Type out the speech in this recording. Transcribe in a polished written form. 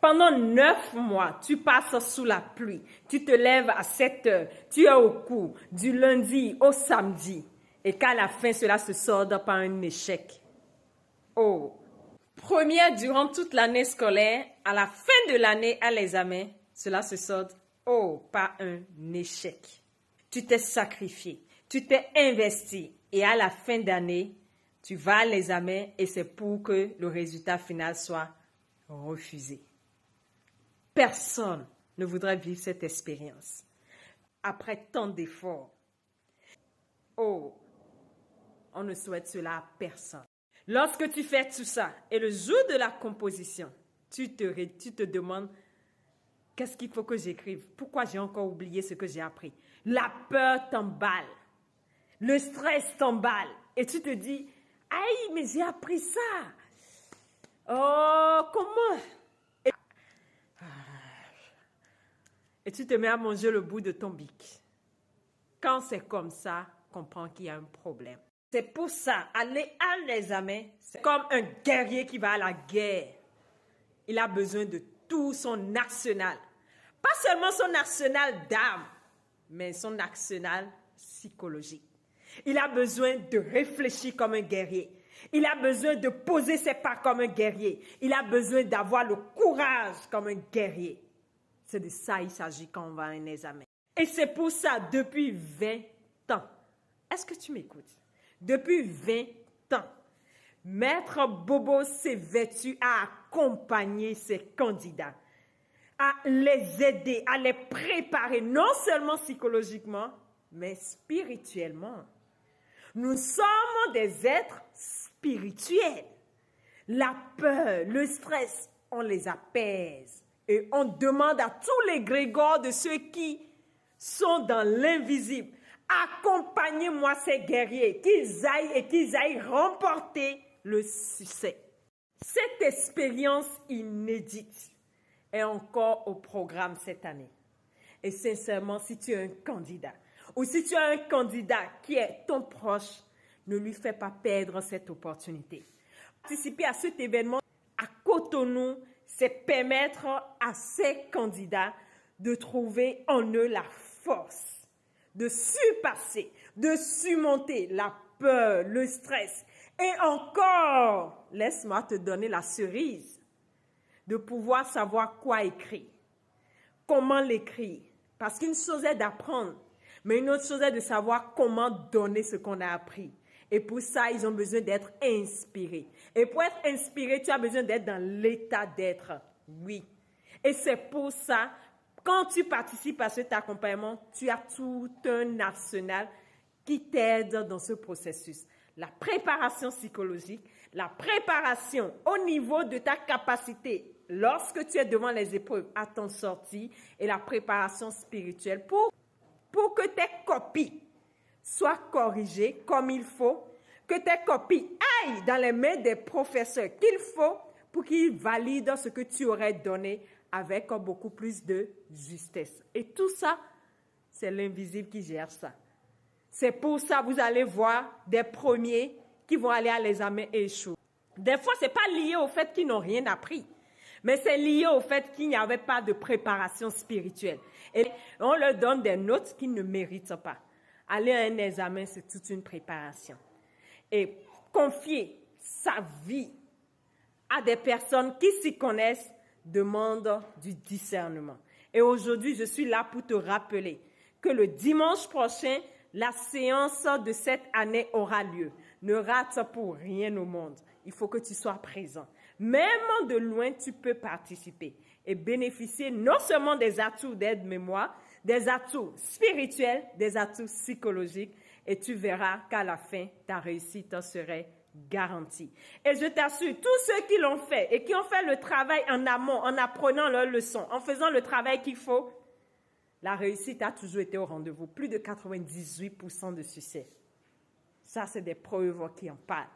Pendant 9 mois, tu passes sous la pluie. Tu te lèves à 7 heures. Tu es au cours du lundi au samedi. Et qu'à la fin, cela se solde par un échec. Oh! Première durant toute l'année scolaire, à la fin de l'année à l'examen, cela se solde, par un échec. Tu t'es sacrifié, tu t'es investi et à la fin d'année, tu vas à l'examen et c'est pour que le résultat final soit refusé. Personne ne voudrait vivre cette expérience. Après tant d'efforts, on ne souhaite cela à personne. Lorsque tu fais tout ça, et le jour de la composition, tu te demandes, qu'est-ce qu'il faut que j'écrive? Pourquoi j'ai encore oublié ce que j'ai appris? La peur t'emballe. Le stress t'emballe. Et tu te dis, aïe, mais j'ai appris ça. Oh, comment? Et tu te mets à manger le bout de ton bic. Quand c'est comme ça, comprends qu'il y a un problème. C'est pour ça, aller à l'examen, c'est comme un guerrier qui va à la guerre. Il a besoin de tout son arsenal. Pas seulement son arsenal d'armes, mais son arsenal psychologique. Il a besoin de réfléchir comme un guerrier. Il a besoin de poser ses pas comme un guerrier. Il a besoin d'avoir le courage comme un guerrier. C'est de ça il s'agit quand on va à un examen. Et c'est pour ça, depuis 20 ans, est-ce que tu m'écoutes? Depuis 20 ans, Maître Bobo s'est vêtu à accompagner ses candidats, à les aider, à les préparer, non seulement psychologiquement, mais spirituellement. Nous sommes des êtres spirituels. La peur, le stress, on les apaise. Et on demande à tous les grégores de ceux qui sont dans l'invisible, accompagnez-moi ces guerriers, qu'ils aillent remporter le succès. Cette expérience inédite est encore au programme cette année. Et sincèrement, si tu es un candidat, ou si tu as un candidat qui est ton proche, ne lui fais pas perdre cette opportunité. Participer à cet événement à Cotonou, c'est permettre à ces candidats de trouver en eux la force, de surpasser, de surmonter la peur, le stress. Et encore, laisse-moi te donner la cerise, de pouvoir savoir quoi écrire, comment l'écrire. Parce qu'une chose est d'apprendre, mais une autre chose est de savoir comment donner ce qu'on a appris. Et pour ça, ils ont besoin d'être inspirés. Et pour être inspiré, tu as besoin d'être dans l'état d'être. Oui. Et c'est pour ça, quand tu participes à cet accompagnement, tu as tout un arsenal qui t'aide dans ce processus. La préparation psychologique, la préparation au niveau de ta capacité lorsque tu es devant les épreuves à t'en sortir et la préparation spirituelle pour que tes copies soient corrigées comme il faut, que tes copies aillent dans les mains des professeurs qu'il faut pour qu'ils valident ce que tu aurais donné avec beaucoup plus de justesse. Et tout ça, c'est l'invisible qui gère ça. C'est pour ça que vous allez voir des premiers qui vont aller à l'examen et échouer. Des fois, ce n'est pas lié au fait qu'ils n'ont rien appris, mais c'est lié au fait qu'il n'y avait pas de préparation spirituelle. Et on leur donne des notes qu'ils ne méritent pas. Aller à un examen, c'est toute une préparation. Et confier sa vie à des personnes qui s'y connaissent demande du discernement. Et aujourd'hui, je suis là pour te rappeler que le dimanche prochain, la séance de cette année aura lieu. Ne rate pour rien au monde. Il faut que tu sois présent. Même de loin, tu peux participer et bénéficier non seulement des atouts d'aide-mémoire, des atouts spirituels, des atouts psychologiques. Et tu verras qu'à la fin, ta réussite serait garantie. Et je t'assure, tous ceux qui l'ont fait et qui ont fait le travail en amont, en apprenant leurs leçons, en faisant le travail qu'il faut, la réussite a toujours été au rendez-vous. Plus de 98% de succès. Ça, c'est des preuves qui en parlent.